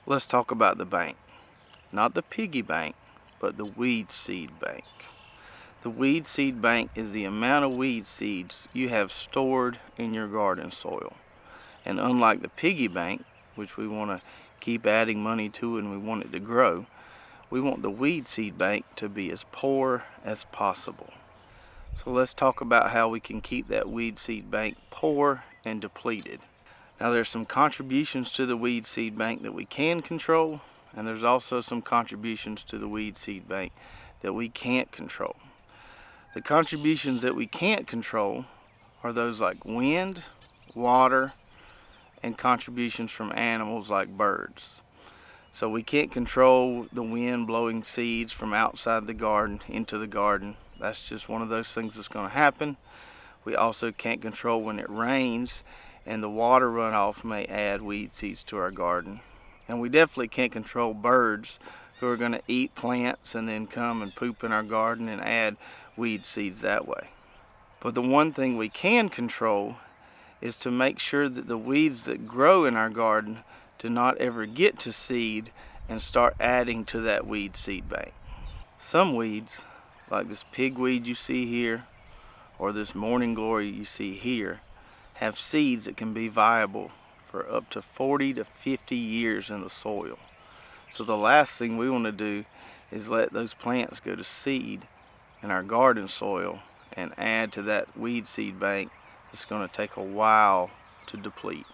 Let's talk about the bank. Not the piggy bank, but the weed seed bank. The weed seed bank is the amount of weed seeds you have stored in your garden soil. And unlike the piggy bank, which we want to keep adding money to and we want it to grow, we want the weed seed bank to be as poor as possible. So let's talk about how we can keep that weed seed bank poor and depleted. Now there's some contributions to the weed seed bank that we can control, and there's also some contributions to the weed seed bank that we can't control. The contributions that we can't control are those like wind, water, and contributions from animals like birds. So we can't control the wind blowing seeds from outside the garden into the garden. That's just one of those things that's going to happen. We also can't control when it rains and the water runoff may add weed seeds to our garden. And we definitely can't control birds who are going to eat plants and then come and poop in our garden and add weed seeds that way. But the one thing we can control is to make sure that the weeds that grow in our garden do not ever get to seed and start adding to that weed seed bank. Some weeds, like this pigweed you see here, or this morning glory you see here, have seeds that can be viable for up to 40 to 50 years in the soil. So the last thing we want to do is let those plants go to seed in our garden soil and add to that weed seed bank that's going to take a while to deplete.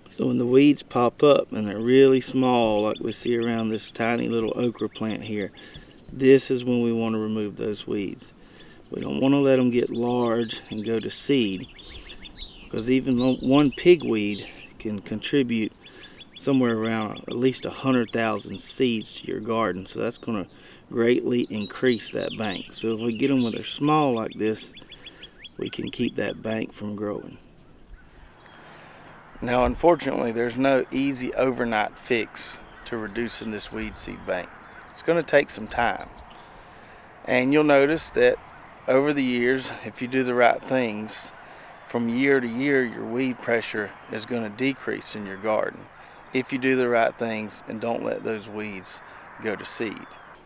So when the weeds pop up and they're really small, like we see around this tiny little okra plant here, this is when we want to remove those weeds. We don't want to let them get large and go to seed, because even one pigweed can contribute somewhere around at least 100,000 seeds to your garden. So that's going to greatly increase that bank. So if we get them when they're small like this, we can keep that bank from growing. Now unfortunately there's no easy overnight fix to reducing this weed seed bank. It's going to take some time. And you'll notice that over the years, if you do the right things, from year to year your weed pressure is going to decrease in your garden if you do the right things and don't let those weeds go to seed.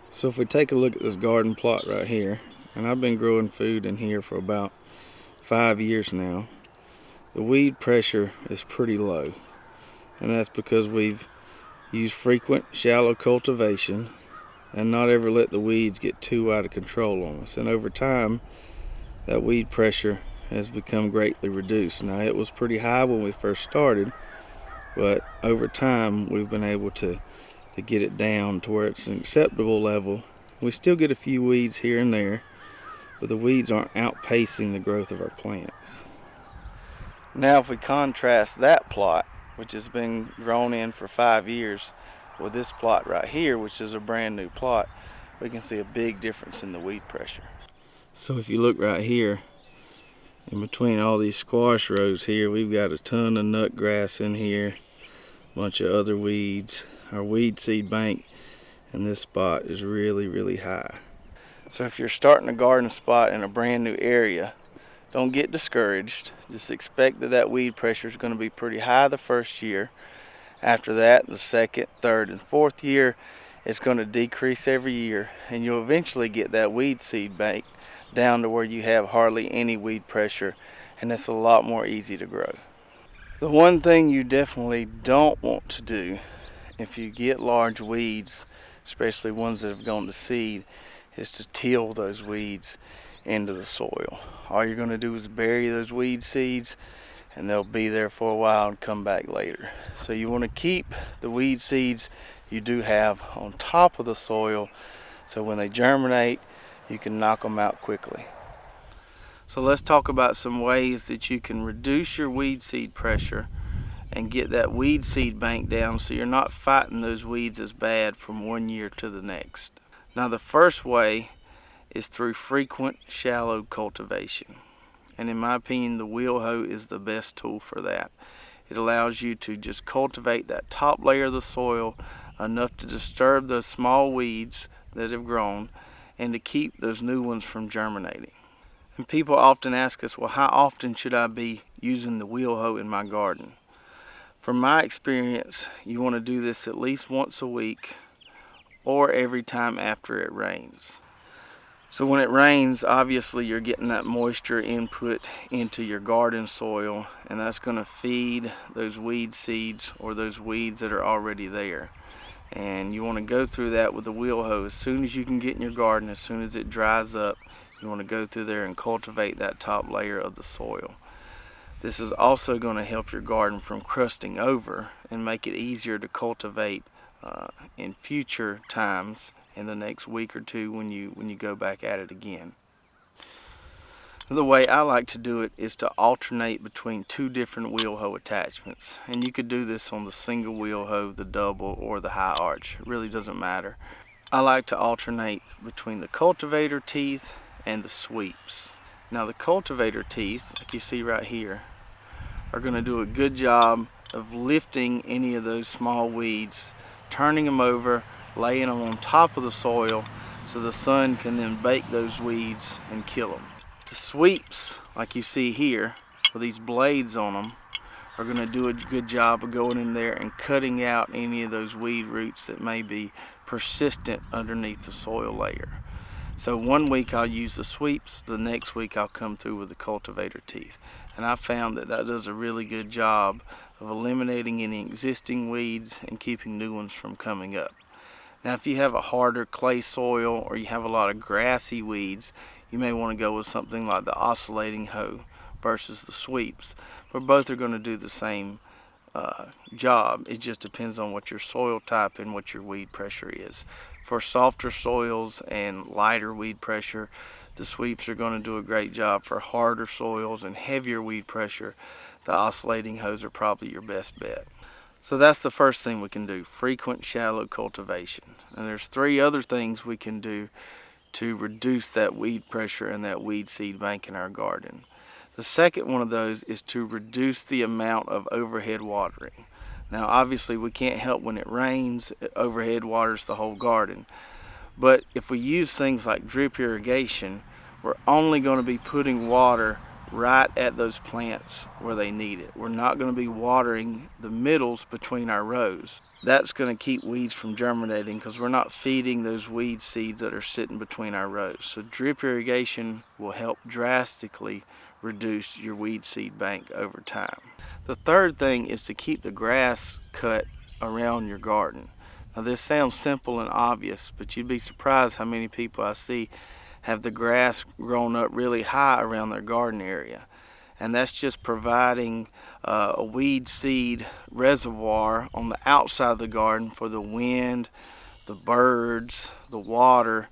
So if we take a look at this garden plot right here, and I've been growing food in here for about 5 years now, the weed pressure is pretty low, and that's because we've used frequent shallow cultivation and not ever let the weeds get too out of control on us. And over time that weed pressure has become greatly reduced. Now it was pretty high when we first started, but over time we've been able to get it down to where it's an acceptable level. We still get a few weeds here and there, but the weeds aren't outpacing the growth of our plants. Now if we contrast that plot, which has been grown in for 5 years, with this plot right here, which is a brand new plot, we can see a big difference in the weed pressure. So if you look right here, in between all these squash rows here, we've got a ton of nut grass in here, a bunch of other weeds. Our weed seed bank in this spot is really high. So if you're starting a garden spot in a brand new area, don't get discouraged. Just expect that weed pressure is going to be pretty high the first year. After that, the second, third, and fourth year, it's going to decrease every year, and you'll eventually get that weed seed bank down to where you have hardly any weed pressure, and it's a lot more easy to grow. The one thing you definitely don't want to do if you get large weeds, especially ones that have gone to seed, is to till those weeds into the soil. All you're going to do is bury those weed seeds, and they'll be there for a while and come back later. So you want to keep the weed seeds you do have on top of the soil, so when they germinate you can knock them out quickly. So let's talk about some ways that you can reduce your weed seed pressure and get that weed seed bank down so you're not fighting those weeds as bad from one year to the next. Now the first way is through frequent shallow cultivation. And in my opinion, the wheel hoe is the best tool for that. It allows you to just cultivate that top layer of the soil enough to disturb those small weeds that have grown and to keep those new ones from germinating. And people often ask us, well, how often should I be using the wheel hoe in my garden? From my experience, you want to do this at least once a week or every time after it rains. So when it rains, obviously you're getting that moisture input into your garden soil, and that's going to feed those weed seeds or those weeds that are already there. And you want to go through that with the wheel hoe as soon as you can get in your garden. As soon as it dries up, you want to go through there and cultivate that top layer of the soil. This is also going to help your garden from crusting over and make it easier to cultivate in future times in the next week or two when you go back at it again. The way I like to do it is to alternate between two different wheel hoe attachments, and you could do this on the single wheel hoe, the double, or the high arch. It really doesn't matter. I like to alternate between the cultivator teeth and the sweeps. Now the cultivator teeth, like you see right here, are going to do a good job of lifting any of those small weeds, turning them over, laying them on top of the soil so the sun can then bake those weeds and kill them. The sweeps, like you see here, with these blades on them, are going to do a good job of going in there and cutting out any of those weed roots that may be persistent underneath the soil layer. So one week I'll use the sweeps, the next week I'll come through with the cultivator teeth. And I found that that does a really good job of eliminating any existing weeds and keeping new ones from coming up. Now if you have a harder clay soil or you have a lot of grassy weeds, you may want to go with something like the oscillating hoe versus the sweeps. But both are going to do the same job. It just depends on what your soil type and what your weed pressure is. For softer soils and lighter weed pressure, the sweeps are going to do a great job. For harder soils and heavier weed pressure, the oscillating hoes are probably your best bet. So that's the first thing we can do, frequent shallow cultivation. And there's three other things we can do to reduce that weed pressure and that weed seed bank in our garden. The second one of those is to reduce the amount of overhead watering. Now obviously we can't help when it rains, it overhead waters the whole garden. But if we use things like drip irrigation, we're only going to be putting water right at those plants where they need it. We're not going to be watering the middles between our rows. That's going to keep weeds from germinating because we're not feeding those weed seeds that are sitting between our rows. So drip irrigation will help drastically reduce your weed seed bank over time. The third thing is to keep the grass cut around your garden. Now this sounds simple and obvious, but you'd be surprised how many people I see have the grass grown up really high around their garden area. And that's just providing a weed seed reservoir on the outside of the garden for the wind, the birds, the water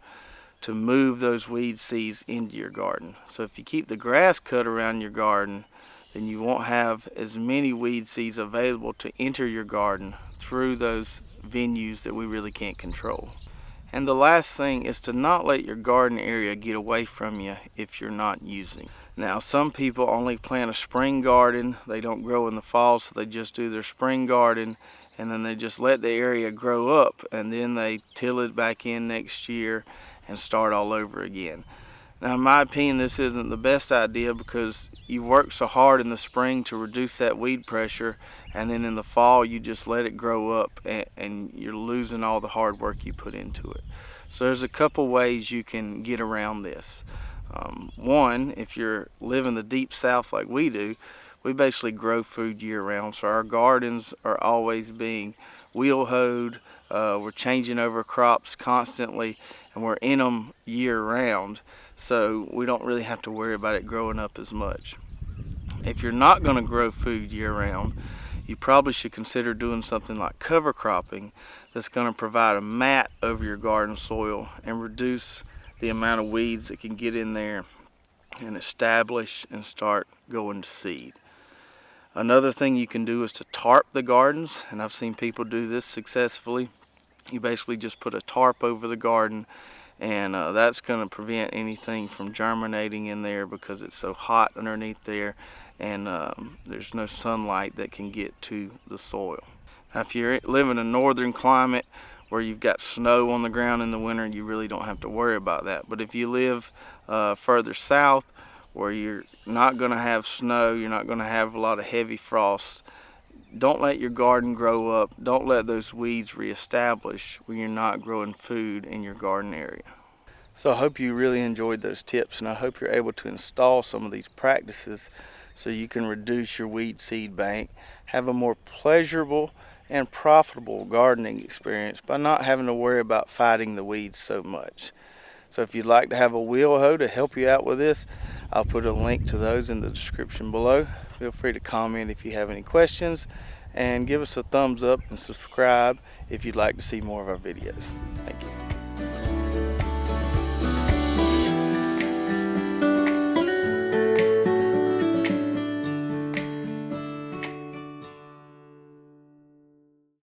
to move those weed seeds into your garden. So if you keep the grass cut around your garden, then you won't have as many weed seeds available to enter your garden through those venues that we really can't control. And the last thing is to not let your garden area get away from you if you're not using. Now some people only plant a spring garden, they don't grow in the fall, so they just do their spring garden and then they just let the area grow up and then they till it back in next year and start all over again. Now in my opinion this isn't the best idea because you work so hard in the spring to reduce that weed pressure and then in the fall you just let it grow up and you're losing all the hard work you put into it. So there's a couple ways you can get around this. One, if you're living the deep south like we do, we basically grow food year round, so our gardens are always being wheel hoed. We're changing over crops constantly and we're in them year round, so we don't really have to worry about it growing up as much. If you're not going to grow food year round, you probably should consider doing something like cover cropping that's going to provide a mat over your garden soil and reduce the amount of weeds that can get in there and establish and start going to seed. Another thing you can do is to tarp the gardens, and I've seen people do this successfully. You basically just put a tarp over the garden and that's going to prevent anything from germinating in there because it's so hot underneath there and there's no sunlight that can get to the soil. Now if you live in a northern climate where you've got snow on the ground in the winter, you really don't have to worry about that. But if you live further south where you're not going to have snow, you're not going to have a lot of heavy frost, Don't let your garden grow up. Don't let those weeds reestablish when you're not growing food in your garden area. So I hope you really enjoyed those tips, and I hope you're able to install some of these practices so you can reduce your weed seed bank, have a more pleasurable and profitable gardening experience by not having to worry about fighting the weeds so much. So if you'd like to have a wheel hoe to help you out with this, I'll put a link to those in the description below. Feel free to comment if you have any questions, and give us a thumbs up and subscribe if you'd like to see more of our videos. Thank you.